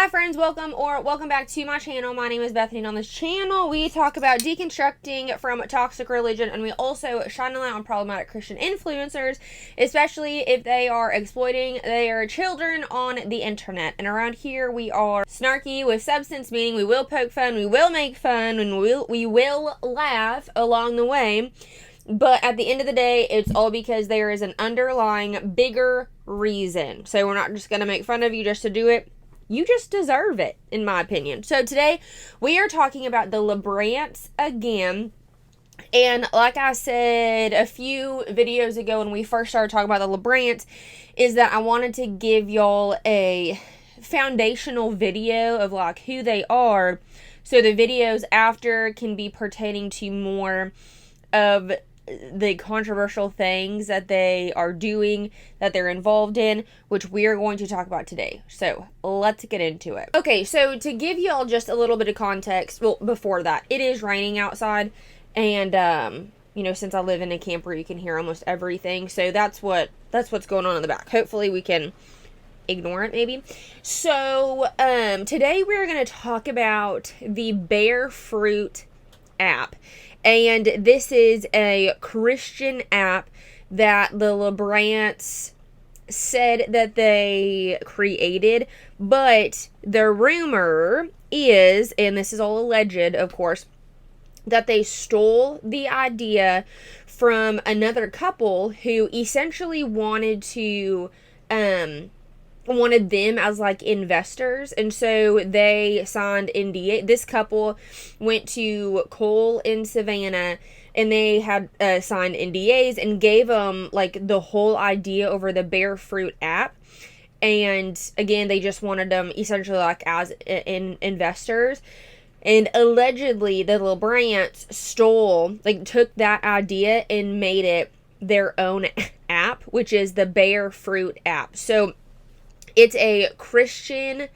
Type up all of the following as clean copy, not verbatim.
Hi friends, welcome back to my channel. My name is Bethany, and on this channel we talk about deconstructing from toxic religion, and we also shine a light on problematic Christian influencers, especially if they are exploiting their children on the internet. And around here we are snarky with substance, meaning we will poke fun, we will make fun, and we will laugh along the way. But at the end of the day, it's all because there is an underlying bigger reason. So we're not just going to make fun of you just to do it. You just deserve it, in my opinion. So today, we are talking about the LaBrant's again. And like I said a few videos ago when we first started talking about the LaBrant's, is that I wanted to give y'all a foundational video of like who they are. So the videos after can be pertaining to more of the controversial things that they are doing, that they're involved in, which we are going to talk about today. So let's get into it. Okay, so to give y'all just a little bit of context, well, before that, it is raining outside, and you know, since I live in a camper, you can hear almost everything. So that's what's going on in the back. Hopefully we can ignore it, maybe. So today we're going to talk about the Bear Fruit app. And this is a Christian app that the LaBrant's said that they created, but the rumor is, and this is all alleged, of course, that they stole the idea from another couple who essentially wanted them as like investors, and so they signed NDA. This couple went to Cole in Savannah, and they had signed NDAs and gave them like the whole idea over the Bear Fruit app. And again, they just wanted them essentially like as investors. And allegedly, the LaBrant's took that idea and made it their own app, which is the Bear Fruit app. So it's a Christian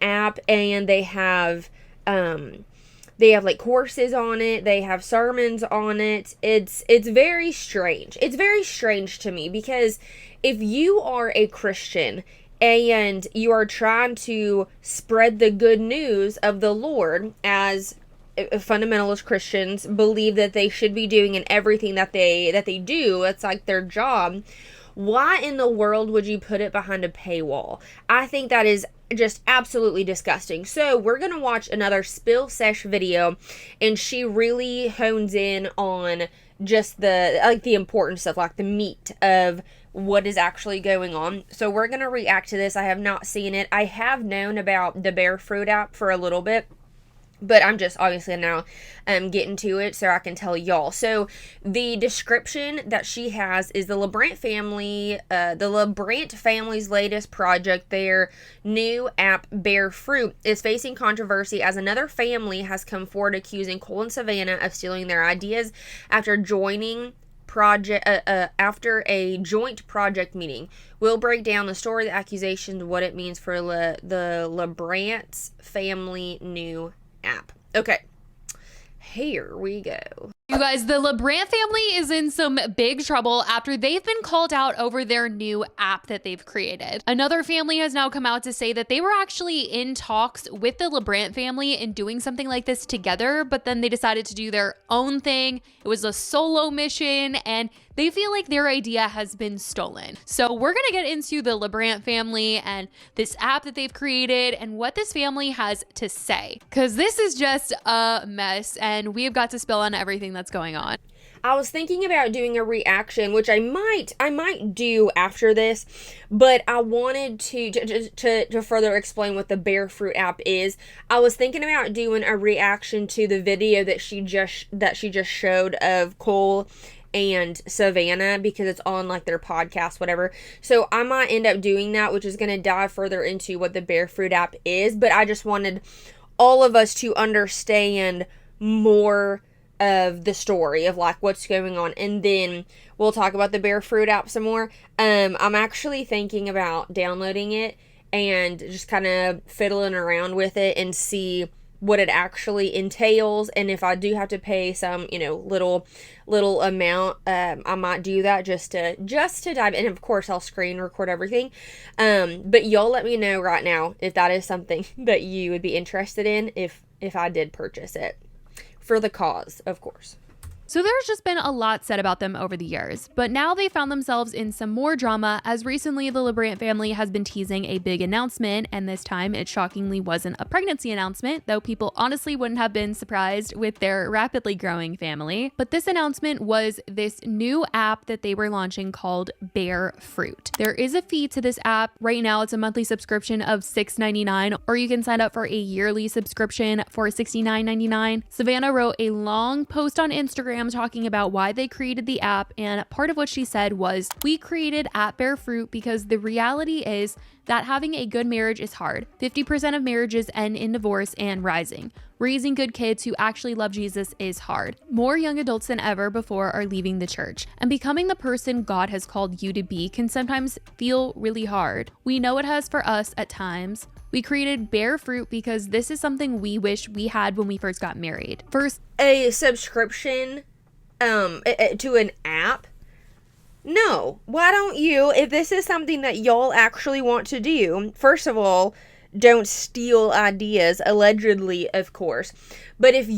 app, and they have like courses on it, they have sermons on it. It's very strange. It's very strange to me, because if you are a Christian and you are trying to spread the good news of the Lord, as fundamentalist Christians believe that they should be doing in everything that they do, it's like their job. Why in the world would you put it behind a paywall? I think that is just absolutely disgusting. So we're going to watch another Spill Sesh video, and she really hones in on just the important stuff, like the meat of what is actually going on. So we're going to react to this. I have not seen it. I have known about the Bear Fruit app for a little bit, but I'm just obviously now getting to it so I can tell y'all. So the description that she has is the LaBrant family's latest project, their new app Bear Fruit, is facing controversy as another family has come forward accusing Cole and Savannah of stealing their ideas after after a joint project meeting. We'll break down the story, the accusations, what it means for the LaBrant's family new app. Okay, here we go. You guys, the LaBrant family is in some big trouble after they've been called out over their new app that they've created. Another family has now come out to say that they were actually in talks with the LaBrant family and doing something like this together, but then they decided to do their own thing. It was a solo mission, and they feel like their idea has been stolen. So we're going to get into the LaBrant family and this app that they've created and what this family has to say, because this is just a mess, and we've got to spill on everything that's going on. I was thinking about doing a reaction, which I might do after this, but I wanted to further explain what the Bear Fruit app is. I was thinking about doing a reaction to the video that she just showed of Cole and Savannah, because it's on like their podcast, whatever. So I might end up doing that, which is going to dive further into what the Bear Fruit app is. But I just wanted all of us to understand more of the story of like what's going on, and then we'll talk about the Bear Fruit app some more. I'm actually thinking about downloading it and just kind of fiddling around with it and see what it actually entails, and if I do have to pay some, little amount, I might do that just to dive in. Of course, I'll screen record everything, but y'all let me know right now if that is something that you would be interested in if I did purchase it for the cause, of course. So there's just been a lot said about them over the years, but now they found themselves in some more drama as recently the LaBrant family has been teasing a big announcement, and this time it shockingly wasn't a pregnancy announcement, though people honestly wouldn't have been surprised with their rapidly growing family. But this announcement was this new app that they were launching called Bear Fruit. There is a fee to this app. Right now it's a monthly subscription of $6.99, or you can sign up for a yearly subscription for $69.99. Savannah wrote a long post on Instagram talking about why they created the app, and part of what she said was, "We created Bear Fruit because the reality is that having a good marriage is hard. 50% of marriages end in divorce and rising. Raising good kids who actually love Jesus is hard. More young adults than ever before are leaving the church, and becoming the person God has called you to be can sometimes feel really hard. We know it has for us at times. We created Bear Fruit because this is something we wish we had when we first got married." First, a subscription to an app? No. Why don't you, if this is something that y'all actually want to do, first of all, don't steal ideas, allegedly, of course. But if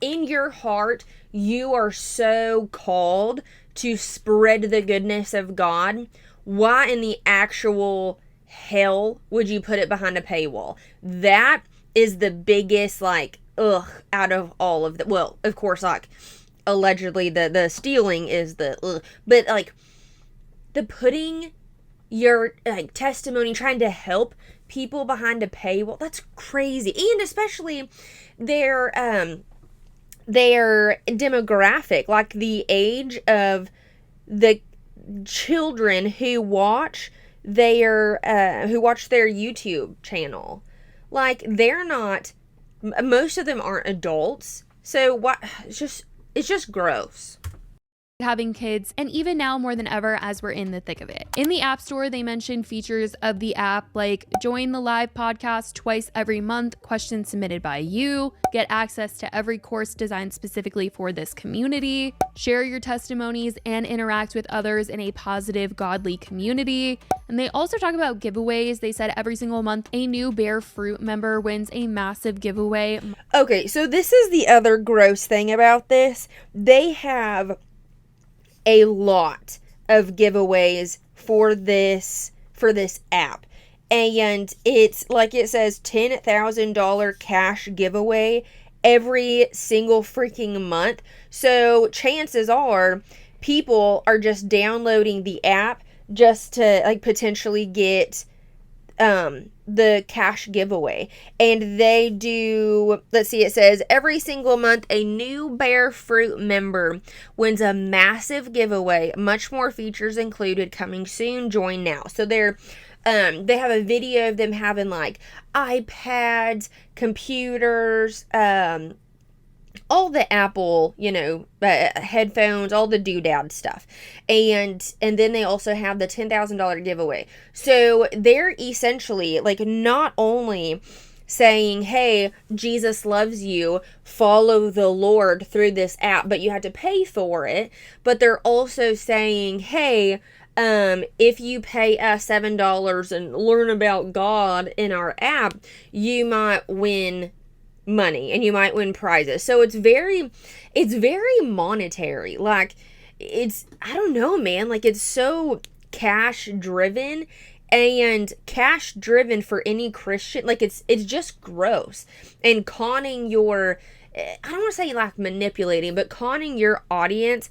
in your heart you are so called to spread the goodness of God, why in the actual hell would you put it behind a paywall? That is the biggest, out of all of the, well, of course, allegedly the stealing is the but the putting your testimony, trying to help people behind a paywall, that's crazy. And especially their demographic, the age of the children who watch their YouTube channel, they're not, most of them aren't adults, so what, it's just gross. Having kids, and even now more than ever as we're in the thick of it. In the App Store, they mentioned features of the app like join the live podcast twice every month, questions submitted by you, get access to every course designed specifically for this community, share your testimonies, and interact with others in a positive, godly community. And they also talk about giveaways. They said every single month a new Bear Fruit member wins a massive giveaway. Okay, so this is the other gross thing about this. They have a lot of giveaways for this app, and it's it says $10,000 cash giveaway every single freaking month. So chances are people are just downloading the app just to potentially get the cash giveaway. And they do, let's see, it says every single month a new Bear Fruit member wins a massive giveaway, much more features included, coming soon, join now. So they have a video of them having iPads, computers, all the Apple, headphones, all the doodad stuff. And then they also have the $10,000 giveaway. So they're essentially not only saying, hey, Jesus loves you, follow the Lord through this app, but you have to pay for it. But they're also saying, hey, if you pay us $7 and learn about God in our app, you might win money and you might win prizes. So it's very monetary. I don't know, man, it's so cash driven, and cash driven for any Christian, it's just gross. And conning your, I don't want to say manipulating, but conning your audience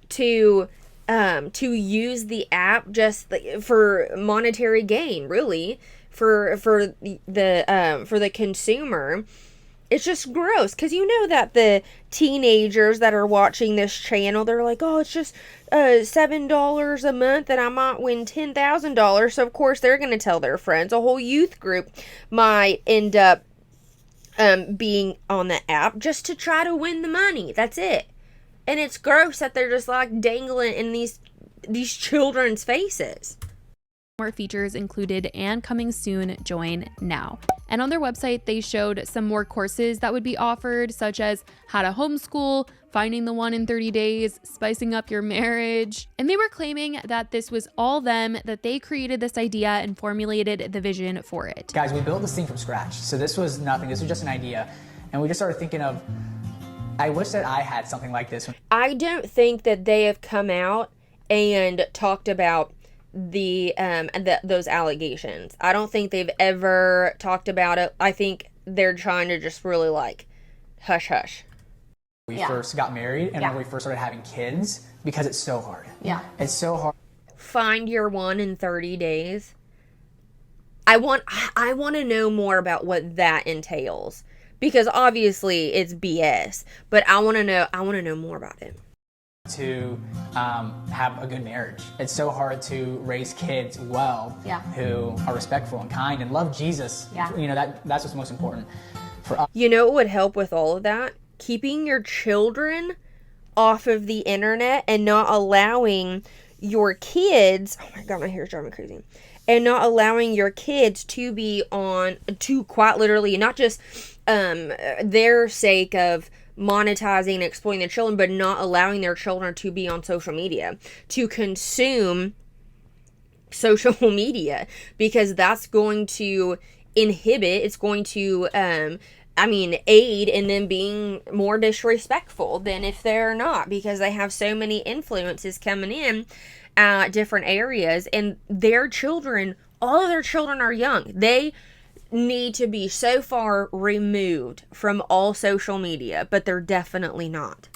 to use the app just for monetary gain, really, for the consumer. It's just gross, because that the teenagers that are watching this channel, they're like, oh, it's just $7 a month and I might win $10,000. So, of course, they're going to tell their friends. A whole youth group might end up being on the app just to try to win the money. That's it. And it's gross that they're just dangling in these children's faces. More features included and coming soon, join now. And on their website, they showed some more courses that would be offered, such as how to homeschool, finding the one in 30 days, spicing up your marriage. And they were claiming that this was all them, that they created this idea and formulated the vision for it. Guys, we built this thing from scratch. So this was nothing, this was just an idea. And we just started thinking of, I wish that I had something like this. I don't think that they have come out and talked about those allegations. I don't think they've ever talked about it. I think they're trying to just really like hush hush. We first got married and when we first started having kids, because it's so hard. Yeah. It's so hard. Find your one in 30 days. I want to know more about what that entails, because obviously it's BS, but I want to know more about it. To have a good marriage. It's so hard to raise kids well, who are respectful and kind and love Jesus. You know, that's what's most important for us. You know what would help with all of that? Keeping your children off of the internet and not allowing your kids, oh my God, my hair's driving me crazy, and not allowing your kids to be to quite literally, not just their sake of monetizing and exploiting their children, but not allowing their children to be on social media, to consume social media, because that's going to inhibit, it's going to aid in them being more disrespectful than if they're not, because they have so many influences coming in different areas, and their children, all of their children are young. They need to be so far removed from all social media, but they're definitely not.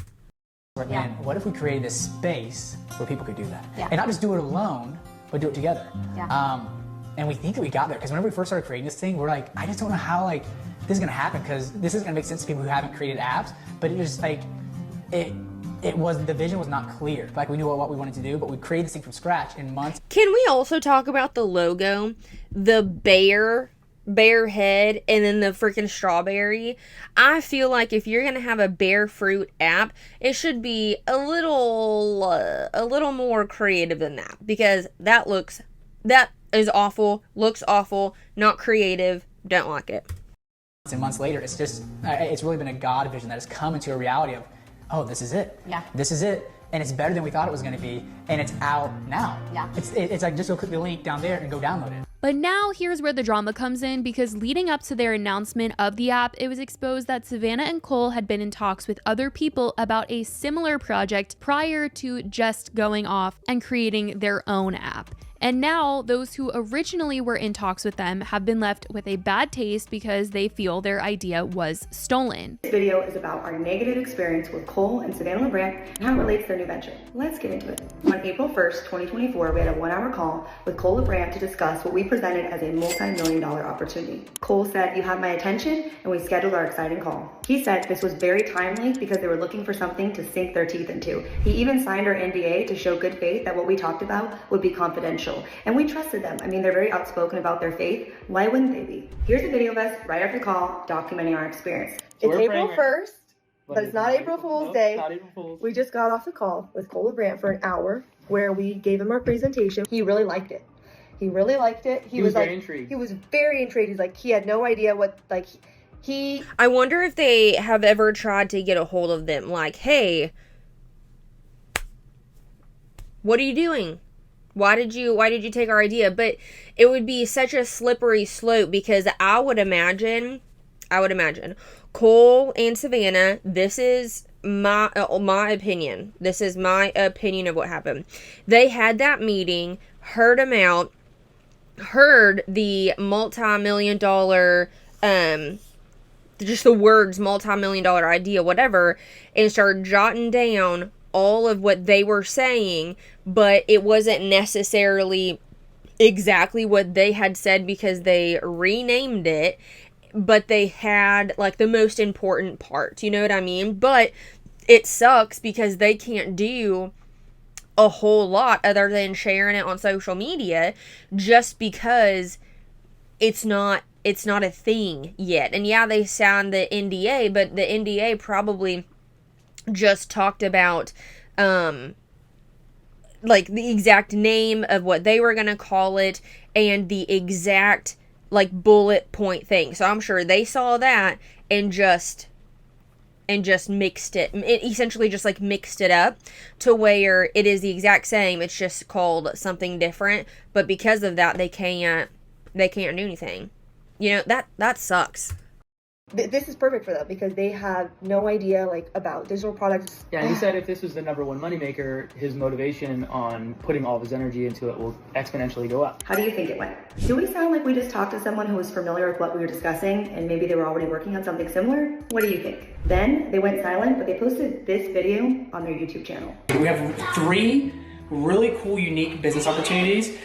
Man, what if we created this space where people could do that? And not just do it alone, but do it together. And we think that we got there, because whenever we first started creating this thing, we're like, I just don't know how this is gonna happen, because this is gonna make sense to people who haven't created apps. But it was like, the vision was not clear. Like, we knew what we wanted to do, but we created this thing from scratch in months. Can we also talk about the logo, the bear head, and then the freaking strawberry? I feel like if you're gonna have a bear fruit app, it should be a little more creative than that, because that is awful, looks awful, not creative, don't like it. And months later, it's really been a God vision that has come into a reality of, oh, this is it. This is it. And it's better than we thought it was going to be, and it's out now. It's like, just go click the link down there and go download it. But now here's where the drama comes in, because leading up to their announcement of the app, it was exposed that Savannah and Cole had been in talks with other people about a similar project prior to just going off and creating their own app. And now those who originally were in talks with them have been left with a bad taste because they feel their idea was stolen. This video is about our negative experience with Cole and Savannah LaBrant's and how it relates to their new venture. Let's get into it. On April 1st, 2024, we had a 1-hour call with Cole LaBrant to discuss what we presented as a multi-million-dollar opportunity. Cole said, "You have my attention," and we scheduled our exciting call. He said this was very timely because they were looking for something to sink their teeth into. He even signed our NDA to show good faith that what we talked about would be confidential. And we trusted them. I mean, they're very outspoken about their faith. Why wouldn't they be? Here's a video of us right after the call documenting our experience. It's April 1st, but it's not April Fool's Day. We just got off the call with Cole LaBrant for an hour where we gave him our presentation. He really liked it. He really liked it. He was very intrigued. He was very intrigued. He's like, he had no idea what, I wonder if they have ever tried to get a hold of them. Like, hey, what are you doing? Why did you take our idea? But it would be such a slippery slope, because I would imagine Cole and Savannah, this is my opinion. This is my opinion of what happened. They had that meeting, heard them out, heard the multi-million-dollar, just the words multi-million-dollar idea, whatever, and started jotting down all of what they were saying, but it wasn't necessarily exactly what they had said because they renamed it, but they had like the most important parts, you know what I mean? But it sucks because they can't do a whole lot other than sharing it on social media, just because it's not a thing yet. And yeah, they signed the NDA, but the NDA probably just talked about like the exact name of what they were going to call it and the exact like bullet point thing. So I'm sure they saw that and just mixed it essentially just like mixed it up to where it is the exact same. It's just called something different, but because of that they can't do anything. You know, that sucks. This is perfect for them because they have no idea like about digital products. Yeah, and he said if this was the number one moneymaker, his motivation on putting all of his energy into it will exponentially go up. How do you think it went? Do we sound like we just talked to someone who was familiar with what we were discussing and maybe they were already working on something similar? What do you think? Then they went silent, but they posted this video on their YouTube channel. We have 3 really cool, unique business opportunities,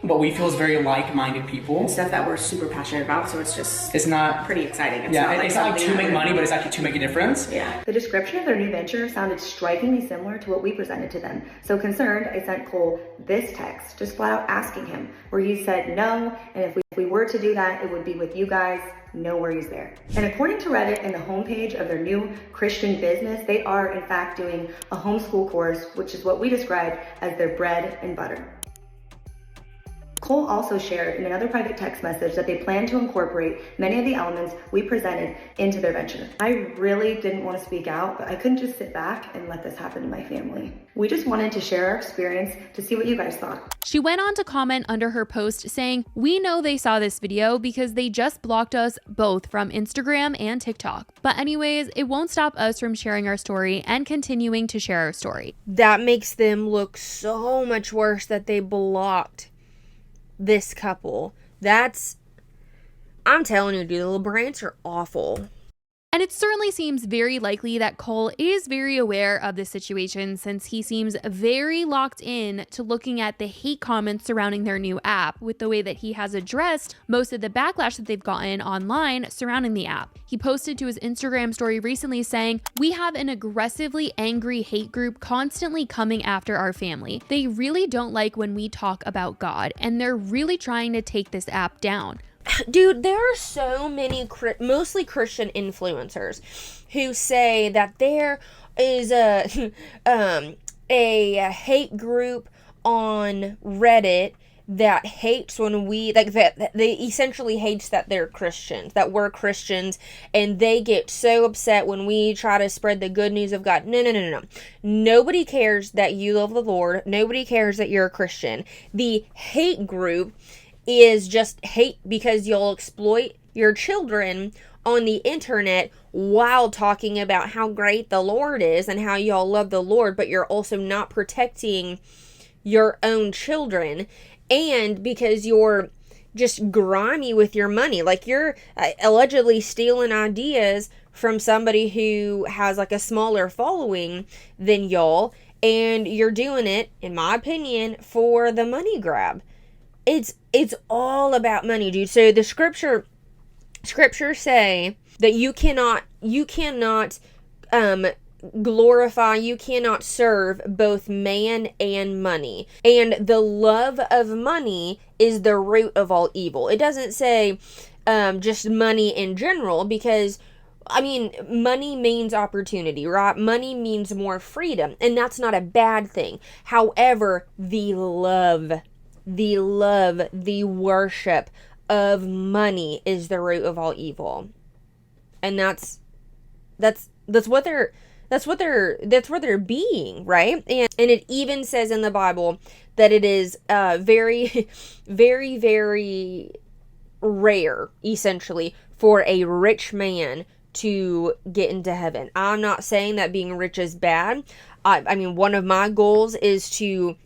what we feel is very like-minded people. Stuff that we're super passionate about, so it's not pretty exciting. It's not like to make money, but it's actually to make a difference. Yeah. The description of their new venture sounded strikingly similar to what we presented to them. So concerned, I sent Cole this text, just flat out asking him, where he said no, and if we were to do that, it would be with you guys. No worries there. And according to Reddit and the homepage of their new Christian business, they are in fact doing a homeschool course, which is what we describe as their bread and butter. Cole also shared in another private text message that they plan to incorporate many of the elements we presented into their venture. I really didn't want to speak out, but I couldn't just sit back and let this happen to my family. We just wanted to share our experience to see what you guys thought. She went on to comment under her post saying, "We know they saw this video because they just blocked us both from Instagram and TikTok. But anyways, it won't stop us from sharing our story and continuing to share our story." That makes them look so much worse that they blocked this couple. I'm telling you, dude, the LaBrant's are awful. And it certainly seems very likely that Cole is very aware of this situation since he seems very locked in to looking at the hate comments surrounding their new app with the way that he has addressed most of the backlash that they've gotten online surrounding the app. He posted to his Instagram story recently saying, "We have an aggressively angry hate group constantly coming after our family. They really don't like when we talk about God, and they're really trying to take this app down." Dude, there are so many mostly Christian influencers who say that there is a hate group on Reddit that hates when we like that they essentially hates that they're Christians, that we're Christians, and they get so upset when we try to spread the good news of God. No. Nobody cares that you love the Lord. Nobody cares that you're a Christian. The hate group is just hate because you'll exploit your children on the internet while talking about how great the Lord is and how y'all love the Lord, but you're also not protecting your own children, and because you're just grimy with your money, like you're allegedly stealing ideas from somebody who has like a smaller following than y'all, and you're doing it, in my opinion, for the money grab. It's all about money, dude. So the scriptures say that you cannot glorify, you cannot serve both man and money. And the love of money is the root of all evil. It doesn't say just money in general, because I mean, money means opportunity, right? Money means more freedom, and that's not a bad thing. However, the worship of money is the root of all evil. And that's what they're being, right? And it even says in the Bible that it is very, very, very rare, essentially, for a rich man to get into heaven. I'm not saying that being rich is bad. I mean, one of my goals is to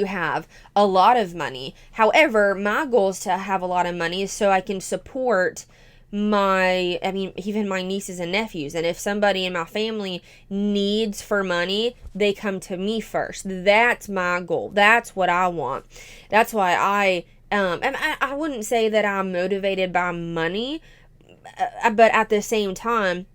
have a lot of money. However, my goal is to have a lot of money so I can support even my nieces and nephews. And if somebody in my family needs for money, they come to me first. That's my goal. That's what I want. That's why I wouldn't say that I'm motivated by money, but at the same time,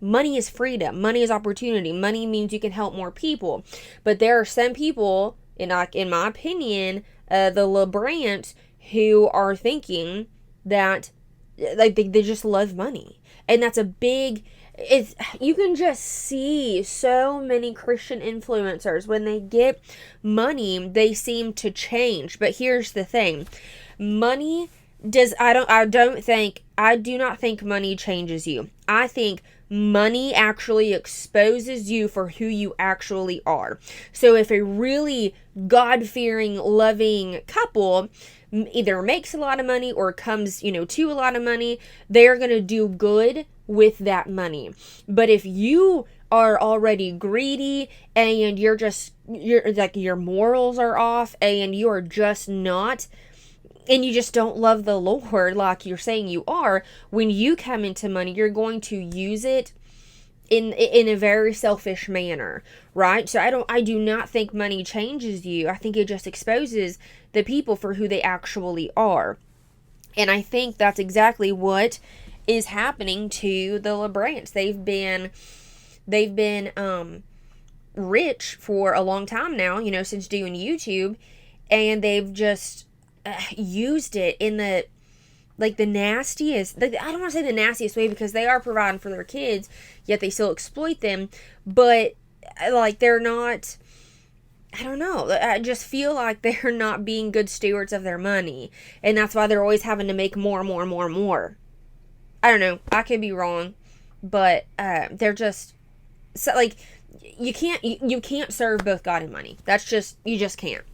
money is freedom. Money is opportunity. Money means you can help more people. But there are some people, in my opinion, the LaBrant's, who are thinking that like they just love money. And that's a big you can just see so many Christian influencers, when they get money, they seem to change. But here's the thing. Money I do not think money changes you. I think money actually exposes you for who you actually are. So if a really God-fearing, loving couple either makes a lot of money or comes, to a lot of money, they're going to do good with that money. But if you are already greedy and you're like, your morals are off and you are just not, and you just don't love the Lord like you're saying you are, when you come into money, you're going to use it in a very selfish manner, right? So I do not think money changes you. I think it just exposes the people for who they actually are. And I think that's exactly what is happening to the LaBrant's. They've been rich for a long time now, since doing YouTube, and they've just used it in the nastiest, I don't want to say the nastiest way, because they are providing for their kids, yet they still exploit them. But they're not, I don't know, I just feel like they're not being good stewards of their money, and that's why they're always having to make more. I don't know, I could be wrong, but they're just so, you can't serve both God and money. You just can't.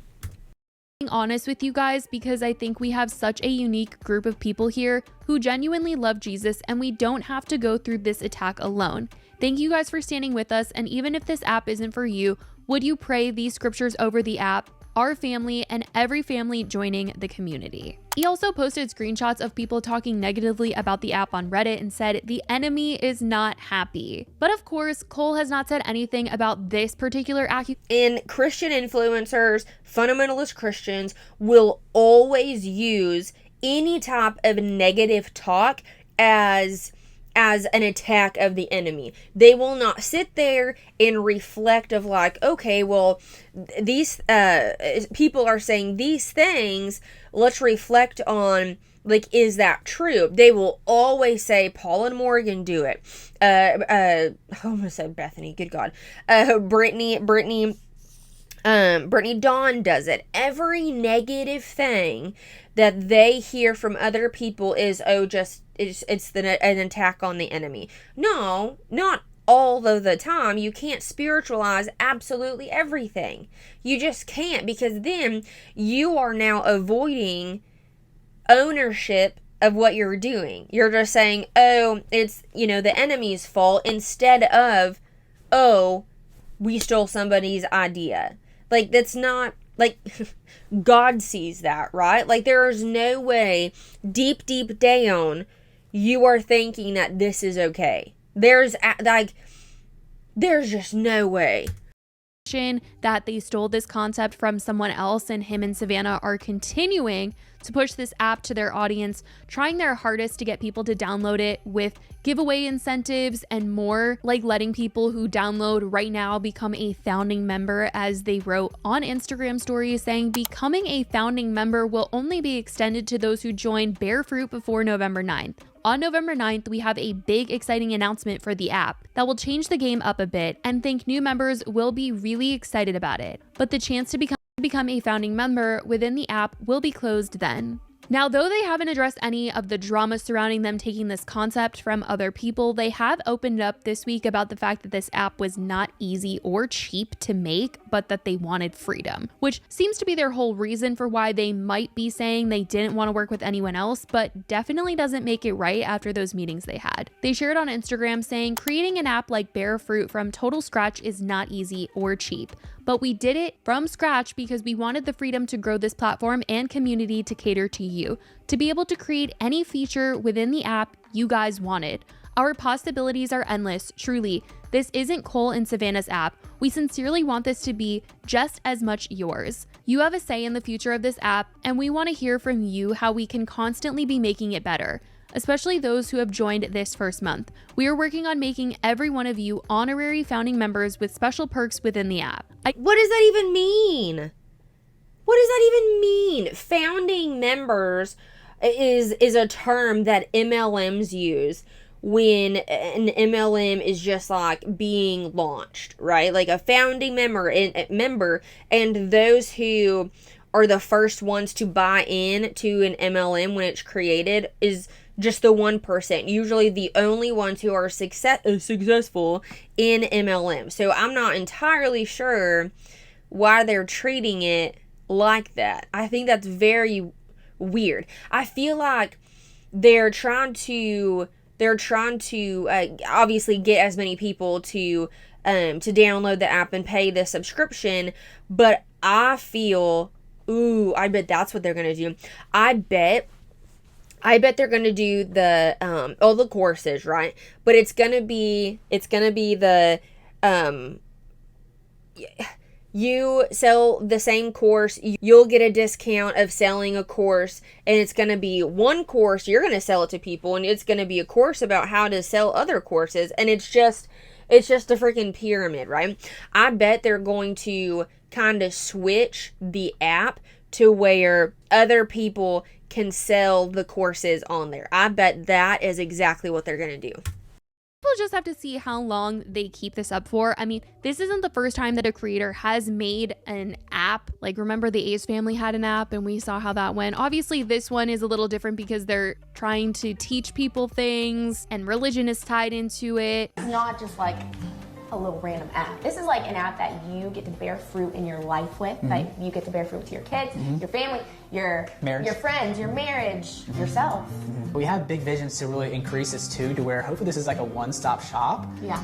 Being honest with you guys, because I think we have such a unique group of people here who genuinely love Jesus, and we don't have to go through this attack alone. Thank you guys for standing with us, and even if this app isn't for you, would you pray these scriptures over the app, our family, and every family joining the community? He also posted screenshots of people talking negatively about the app on Reddit and said the enemy is not happy. But of course, Cole has not said anything about this particular accusation. And Christian influencers, fundamentalist Christians, will always use any type of negative talk as an attack of the enemy. They will not sit there and reflect of okay, well, these people are saying these things, let's reflect on, is that true? They will always say Paul and Morgan do it. I almost said Bethany, good God. Brittany Dawn does it. Every negative thing that they hear from other people is, it's an attack on the enemy. No, not all of the time. You can't spiritualize absolutely everything. You just can't, because then you are now avoiding ownership of what you're doing. You're just saying, oh, it's, the enemy's fault, instead of, oh, we stole somebody's idea. That's not, God sees that, right? There is no way deep down you are thinking that this is okay. There's just no way. That they stole this concept from someone else, and him and Savannah are continuing to push this app to their audience, trying their hardest to get people to download it with giveaway incentives and more, like letting people who download right now become a founding member, as they wrote on Instagram stories, saying becoming a founding member will only be extended to those who join Bear Fruit before November 9th. On November 9th, we have a big exciting announcement for the app that will change the game up a bit, and think new members will be really excited about it. But the chance to become a founding member within the app will be closed then. Now, though they haven't addressed any of the drama surrounding them taking this concept from other people, they have opened up this week about the fact that this app was not easy or cheap to make, but that they wanted freedom, which seems to be their whole reason for why they might be saying they didn't want to work with anyone else, but definitely doesn't make it right after those meetings they had. They shared on Instagram saying, creating an app like Bear Fruit from total scratch is not easy or cheap, but we did it from scratch because we wanted the freedom to grow this platform and community to cater to you, to be able to create any feature within the app you guys wanted. Our possibilities are endless, truly. This isn't Cole and Savannah's app. We sincerely want this to be just as much yours. You have a say in the future of this app, and we want to hear from you how we can constantly be making it better, especially those who have joined this first month. We are working on making every one of you honorary founding members with special perks within the app. What does that even mean? What does that even mean? Founding members is a term that MLMs use. when an MLM is just like being launched, right? Like a founding member and those who are the first ones to buy in to an MLM when it's created is just the 1%, usually the only ones who are successful in MLM. So I'm not entirely sure why they're treating it like that. I think that's very weird. I feel like they're trying to obviously get as many people to download the app and pay the subscription, but I feel, I bet that's what they're gonna do. I bet they're gonna do the courses, right? But it's gonna be the you sell the same course, you'll get a discount of selling a course, and it's going to be one course, you're going to sell it to people, and it's going to be a course about how to sell other courses, and it's just a freaking pyramid, right? I bet they're going to kind of switch the app to where other people can sell the courses on there. I bet that is exactly what they're going to do. We'll just have to see how long they keep this up for. I mean, this isn't the first time that a creator has made an app. Like, remember the Ace family had an app and we saw how that went. Obviously, this one is a little different because they're trying to teach people things and religion is tied into it. It's not just like a little random app. This is like an app that you get to bear fruit in your life with, that you get to bear fruit with your kids, your family, your marriage, your friends, your marriage, yourself. We have big visions to really increase this too, to where hopefully this is like a one-stop shop. Yeah.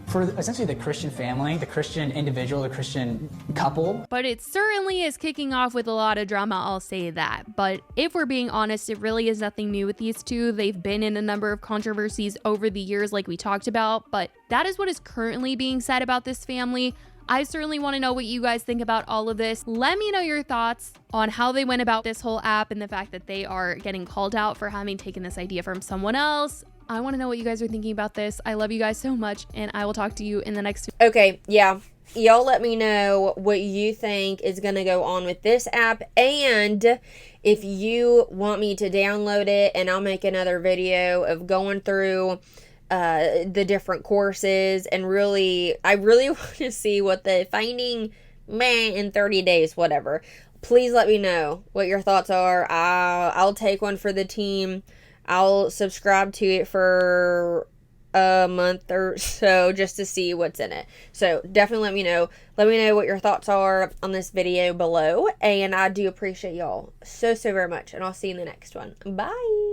For essentially the Christian family, the Christian individual, the Christian couple. But it certainly is kicking off with a lot of drama, I'll say that. But if we're being honest, it really is nothing new with these two. They've been in a number of controversies over the years like we talked about, but that is what is currently being said about this family. I certainly want to know what you guys think about all of this. Let me know your thoughts on how they went about this whole app and the fact that they are getting called out for having taken this idea from someone else. I want to know what you guys are thinking about this. I love you guys so much, and I will talk to you in the next video. Okay, yeah. Y'all let me know what you think is going to go on with this app, and if you want me to download it, and I'll make another video of going through the different courses, and I really want to see what the finding in 30 days, whatever. Please let me know what your thoughts are. I'll take one for the team. I'll subscribe to it for a month or so just to see what's in it. So definitely let me know. Let me know what your thoughts are on this video below. And I do appreciate y'all so very much. And I'll see you in the next one. Bye.